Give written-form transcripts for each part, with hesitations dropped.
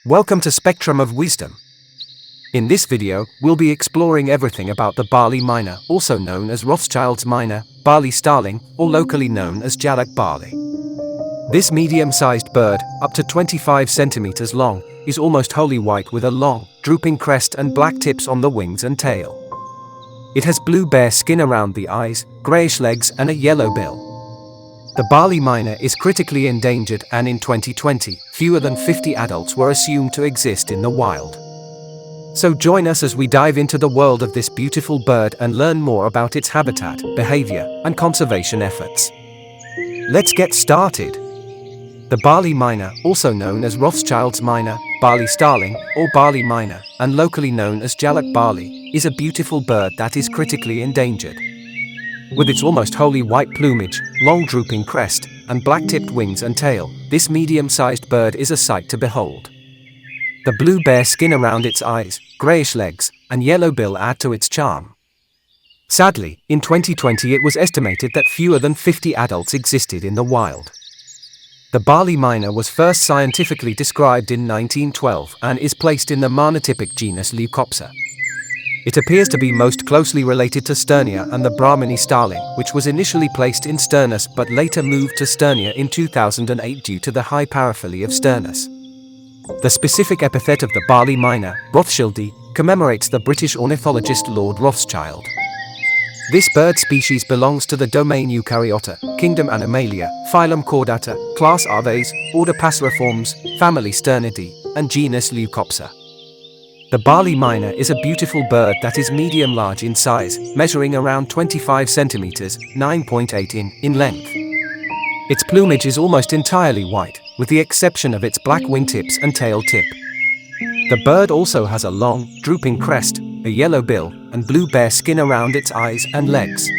Welcome to Spectrum of Wisdom. In this video, we'll be exploring everything about the Bali myna, also known as Rothschild's myna, Bali starling, or locally known as Jalak Bali. This medium-sized bird, up to 25 centimeters long, is almost wholly white with a long, drooping crest and black tips on the wings and tail. It has blue bare skin around the eyes, grayish legs and a yellow bill. The Bali myna is critically endangered, and in 2020, fewer than 50 adults were assumed to exist in the wild. So join us as we dive into the world of this beautiful bird and learn more about its habitat, behavior, and conservation efforts. Let's get started. The Bali myna, also known as Rothschild's myna, Bali starling, or Bali myna, and locally known as Jalak Bali, is a beautiful bird that is critically endangered. With its almost wholly white plumage, long drooping crest, and black-tipped wings and tail, this medium-sized bird is a sight to behold. The blue bare skin around its eyes, grayish legs, and yellow bill add to its charm. Sadly, in 2020 it was estimated that fewer than 50 adults existed in the wild. The Bali myna was first scientifically described in 1912 and is placed in the monotypic genus Leucopsa. It appears to be most closely related to Sternia and the Brahmini starling, which was initially placed in Sturnus but later moved to Sternia in 2008 due to the high paraphilia of Sturnus. The specific epithet of the Bali myna, Rothschildi, commemorates the British ornithologist Lord Rothschild. This bird species belongs to the domain Eukaryota, kingdom Animalia, phylum Chordata, class Aves, order Passeriformes, family Sternidae, and genus Leucopsa. The Bali myna is a beautiful bird that is medium-large in size, measuring around 25 centimeters, 9.8 in length. Its plumage is almost entirely white, with the exception of its black wingtips and tail tip. The bird also has a long, drooping crest, a yellow bill, and blue bare skin around its eyes and legs.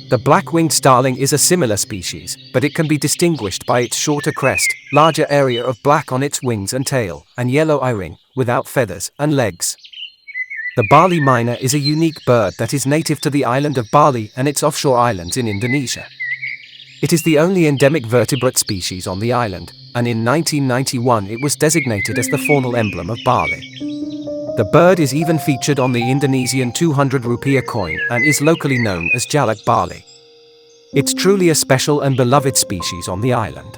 The black-winged starling is a similar species, but it can be distinguished by its shorter crest, larger area of black on its wings and tail, and yellow eye-ring, without feathers and legs. The Bali myna is a unique bird that is native to the island of Bali and its offshore islands in Indonesia. It is the only endemic vertebrate species on the island, and in 1991 it was designated as the faunal emblem of Bali. The bird is even featured on the Indonesian 200 rupiah coin and is locally known as Jalak Bali. It's truly a special and beloved species on the island.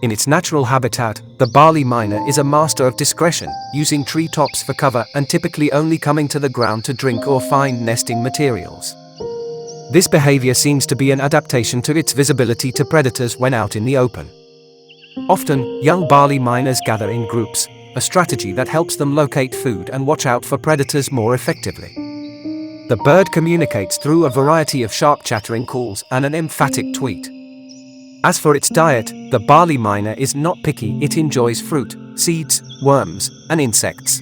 In its natural habitat, the Bali myna is a master of discretion, using tree tops for cover and typically only coming to the ground to drink or find nesting materials. This behavior seems to be an adaptation to its visibility to predators when out in the open. Often, young Bali mynas gather in groups, a strategy that helps them locate food and watch out for predators more effectively. The bird communicates through a variety of sharp chattering calls and an emphatic tweet. As for its diet, the Bali myna is not picky. It enjoys fruit, seeds, worms, and insects.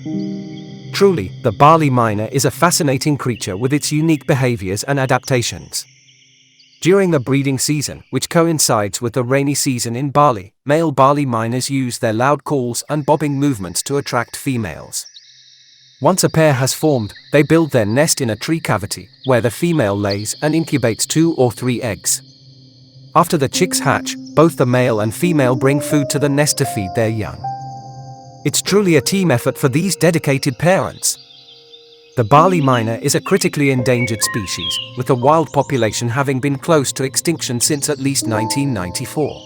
Truly, the Bali myna is a fascinating creature with its unique behaviors and adaptations. During the breeding season, which coincides with the rainy season in Bali, male Bali mynas use their loud calls and bobbing movements to attract females. Once a pair has formed, they build their nest in a tree cavity, where the female lays and incubates 2 or 3 eggs. After the chicks hatch, both the male and female bring food to the nest to feed their young. It's truly a team effort for these dedicated parents. The Bali myna is a critically endangered species, with the wild population having been close to extinction since at least 1994.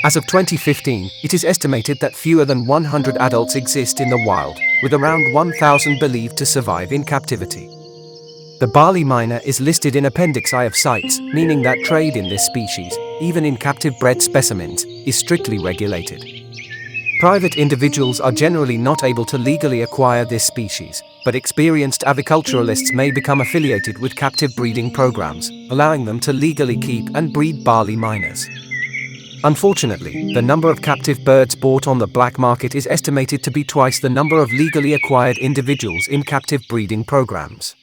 As of 2015, it is estimated that fewer than 100 adults exist in the wild, with around 1,000 believed to survive in captivity. The Bali myna is listed in Appendix I of CITES, meaning that trade in this species, even in captive-bred specimens, is strictly regulated. Private individuals are generally not able to legally acquire this species, but experienced aviculturalists may become affiliated with captive breeding programs, allowing them to legally keep and breed Bali mynas. Unfortunately, the number of captive birds bought on the black market is estimated to be twice the number of legally acquired individuals in captive breeding programs.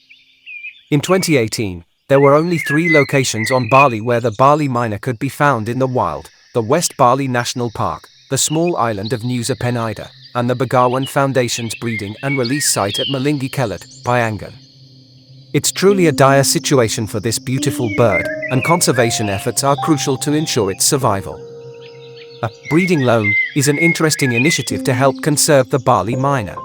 In 2018, there were only 3 locations on Bali where the Bali myna could be found in the wild: the West Bali National Park, the small island of Nusa Penida, and the Begawan Foundation's breeding and release site at Malinggi Kelet, Payangan. It's truly a dire situation for this beautiful bird, and conservation efforts are crucial to ensure its survival. A breeding loan is an interesting initiative to help conserve the Bali myna.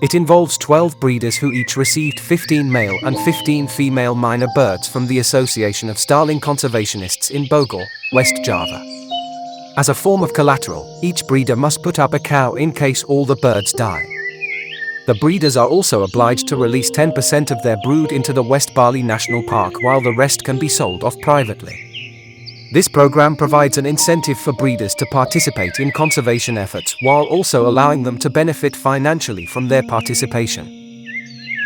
It involves 12 breeders who each received 15 male and 15 female myna birds from the Association of Starling Conservationists in Bogor, West Java. As a form of collateral, each breeder must put up a cow in case all the birds die. The breeders are also obliged to release 10% of their brood into the West Bali National Park, while the rest can be sold off privately. This program provides an incentive for breeders to participate in conservation efforts while also allowing them to benefit financially from their participation.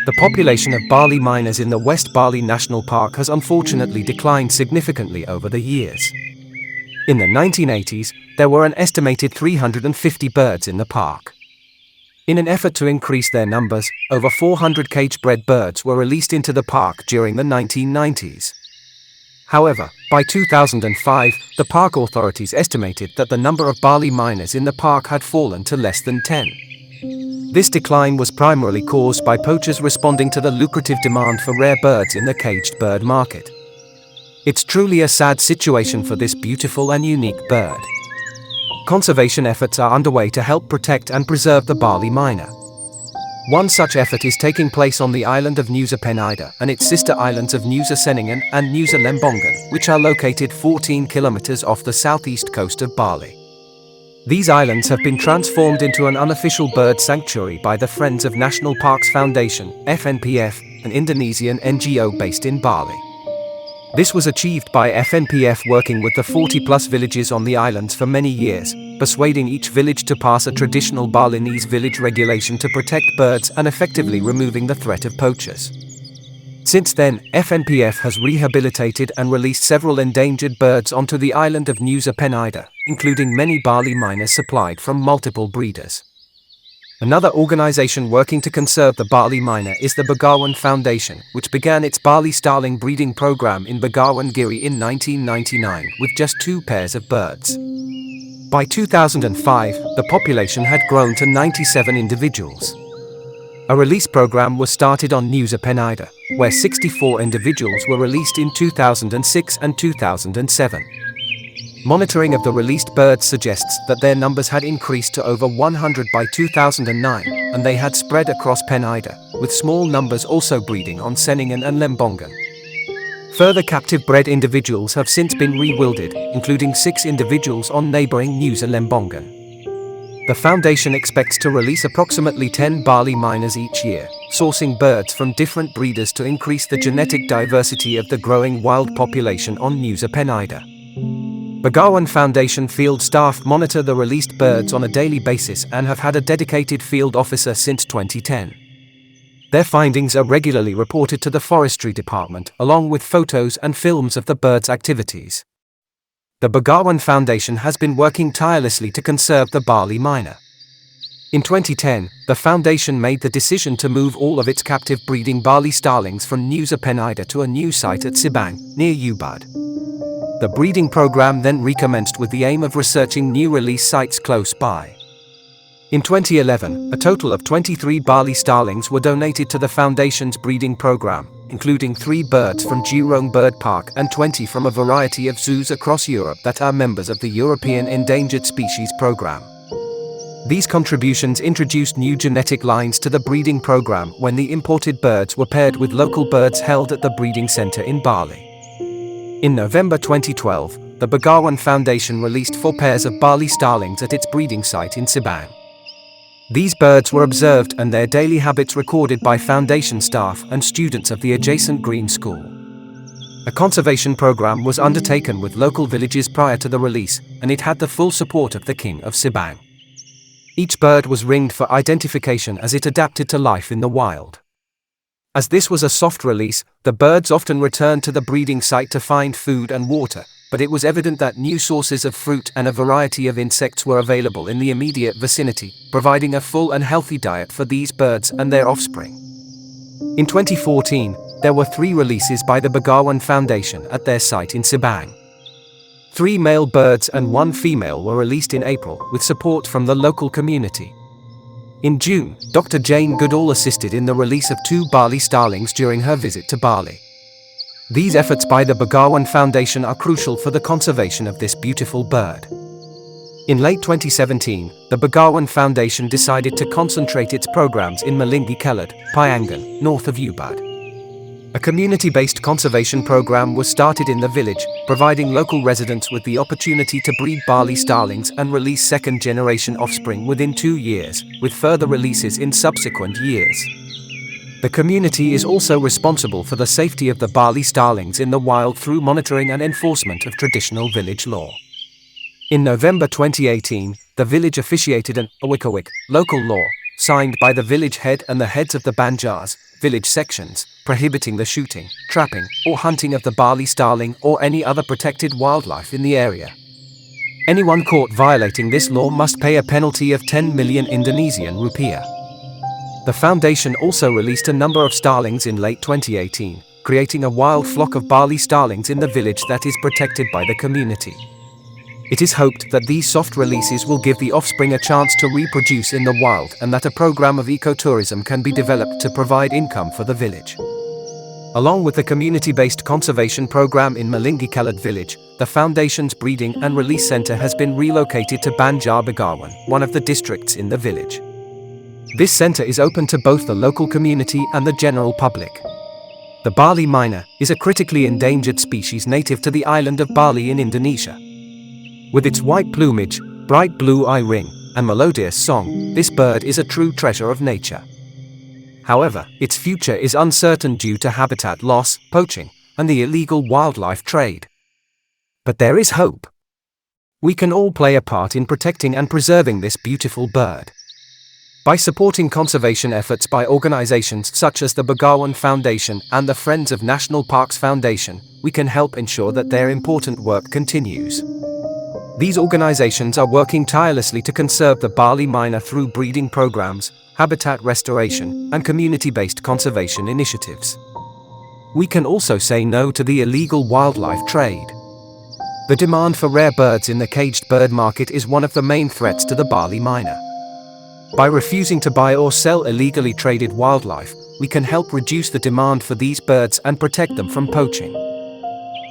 The population of Bali mynas in the West Bali National Park has unfortunately declined significantly over the years. In the 1980s, there were an estimated 350 birds in the park. In an effort to increase their numbers, over 400 cage-bred birds were released into the park during the 1990s. However, by 2005, the park authorities estimated that the number of Bali mynas in the park had fallen to less than 10. This decline was primarily caused by poachers responding to the lucrative demand for rare birds in the caged bird market. It's truly a sad situation for this beautiful and unique bird. Conservation efforts are underway to help protect and preserve the Bali myna. One such effort is taking place on the island of Nusa Penida and its sister islands of Nusa Ceningan and Nusa Lembongan, which are located 14 kilometers off the southeast coast of Bali. These islands have been transformed into an unofficial bird sanctuary by the Friends of National Parks Foundation, FNPF, an Indonesian NGO based in Bali. This was achieved by FNPF working with the 40-plus villages on the islands for many years, persuading each village to pass a traditional Balinese village regulation to protect birds and effectively removing the threat of poachers. Since then, FNPF has rehabilitated and released several endangered birds onto the island of Nusa Penida, including many Bali mynas supplied from multiple breeders. Another organization working to conserve the Bali myna is the Begawan Foundation, which began its Bali starling breeding program in Begawan Giri in 1999 with just 2 pairs of birds. By 2005, the population had grown to 97 individuals. A release program was started on Nusa Penida, where 64 individuals were released in 2006 and 2007. Monitoring of the released birds suggests that their numbers had increased to over 100 by 2009, and they had spread across Penida, with small numbers also breeding on Ceningan and Lembongan. Further captive-bred individuals have since been re-wilded, including 6 individuals on neighboring Nusa Lembongan. The foundation expects to release approximately 10 Bali mynas each year, sourcing birds from different breeders to increase the genetic diversity of the growing wild population on Nusa Penida. Begawan Foundation field staff monitor the released birds on a daily basis and have had a dedicated field officer since 2010. Their findings are regularly reported to the Forestry Department, along with photos and films of the birds' activities. The Begawan Foundation has been working tirelessly to conserve the Bali myna. In 2010, the foundation made the decision to move all of its captive breeding Bali starlings from Nusa Penida to a new site at Sibang, near Ubud. The breeding program then recommenced with the aim of researching new release sites close by. In 2011, a total of 23 Bali starlings were donated to the Foundation's breeding program, including 3 birds from Jurong Bird Park and 20 from a variety of zoos across Europe that are members of the European Endangered Species Program. These contributions introduced new genetic lines to the breeding program when the imported birds were paired with local birds held at the breeding center in Bali. In November 2012, the Begawan Foundation released 4 pairs of Bali starlings at its breeding site in Sibang. These birds were observed and their daily habits recorded by Foundation staff and students of the adjacent Green School. A conservation program was undertaken with local villages prior to the release, and it had the full support of the King of Sibang. Each bird was ringed for identification as it adapted to life in the wild. As this was a soft release, the birds often returned to the breeding site to find food and water, but it was evident that new sources of fruit and a variety of insects were available in the immediate vicinity, providing a full and healthy diet for these birds and their offspring. In 2014, there were 3 releases by the Begawan Foundation at their site in Sibang. 3 male birds and 1 female were released in April, with support from the local community. In June, Dr. Jane Goodall assisted in the release of 2 Bali starlings during her visit to Bali. These efforts by the Begawan Foundation are crucial for the conservation of this beautiful bird. In late 2017, the Begawan Foundation decided to concentrate its programs in Malindi Kelad, Payangan, north of Ubud. A community-based conservation program was started in the village, providing local residents with the opportunity to breed Bali starlings and release second-generation offspring within 2 years, with further releases in subsequent years. The community is also responsible for the safety of the Bali starlings in the wild through monitoring and enforcement of traditional village law. In November 2018, the village officiated an Awikawik local law, signed by the village head and the heads of the Banjars, village sections, prohibiting the shooting, trapping, or hunting of the Bali starling or any other protected wildlife in the area. Anyone caught violating this law must pay a penalty of 10 million Indonesian rupiah. The foundation also released a number of starlings in late 2018, creating a wild flock of Bali starlings in the village that is protected by the community. It is hoped that these soft releases will give the offspring a chance to reproduce in the wild and that a program of ecotourism can be developed to provide income for the village. Along with the community-based conservation program in Malindi Kelad village, the foundation's breeding and release center has been relocated to Banjar Begawan, one of the districts in the village. This center is open to both the local community and the general public. The Bali Myna is a critically endangered species native to the island of Bali in Indonesia. With its white plumage, bright blue eye ring, and melodious song, this bird is a true treasure of nature. However, its future is uncertain due to habitat loss, poaching, and the illegal wildlife trade. But there is hope. We can all play a part in protecting and preserving this beautiful bird. By supporting conservation efforts by organizations such as the Begawan Foundation and the Friends of National Parks Foundation, we can help ensure that their important work continues. These organizations are working tirelessly to conserve the Bali Myna through breeding programs, habitat restoration, and community-based conservation initiatives. We can also say no to the illegal wildlife trade. The demand for rare birds in the caged bird market is one of the main threats to the Bali Myna. By refusing to buy or sell illegally traded wildlife, we can help reduce the demand for these birds and protect them from poaching.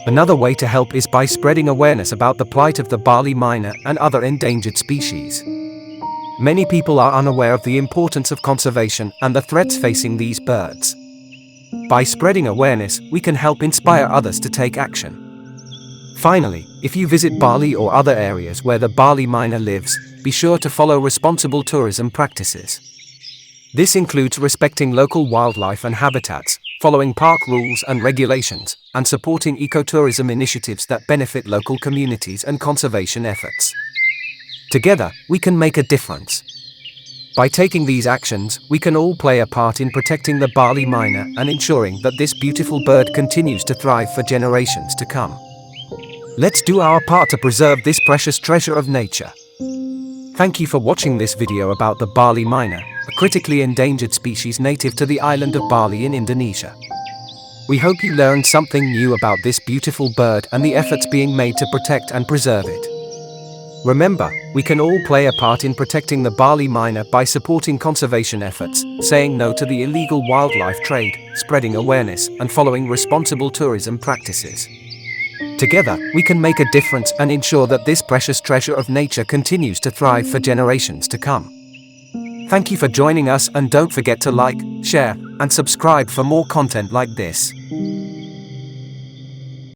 Another way to help is by spreading awareness about the plight of the Bali Myna and other endangered species. Many people are unaware of the importance of conservation and the threats facing these birds. By spreading awareness, we can help inspire others to take action. Finally, if you visit Bali or other areas where the Bali Myna lives, be sure to follow responsible tourism practices. This includes respecting local wildlife and habitats, following park rules and regulations, and supporting ecotourism initiatives that benefit local communities and conservation efforts. Together, we can make a difference. By taking these actions, we can all play a part in protecting the Bali Myna and ensuring that this beautiful bird continues to thrive for generations to come. Let's do our part to preserve this precious treasure of nature. Thank you for watching this video about the Bali Myna, a critically endangered species native to the island of Bali in Indonesia. We hope you learned something new about this beautiful bird and the efforts being made to protect and preserve it. Remember, we can all play a part in protecting the Bali Myna by supporting conservation efforts, saying no to the illegal wildlife trade, spreading awareness, and following responsible tourism practices. Together, we can make a difference and ensure that this precious treasure of nature continues to thrive for generations to come. Thank you for joining us, and don't forget to like, share, and subscribe for more content like this.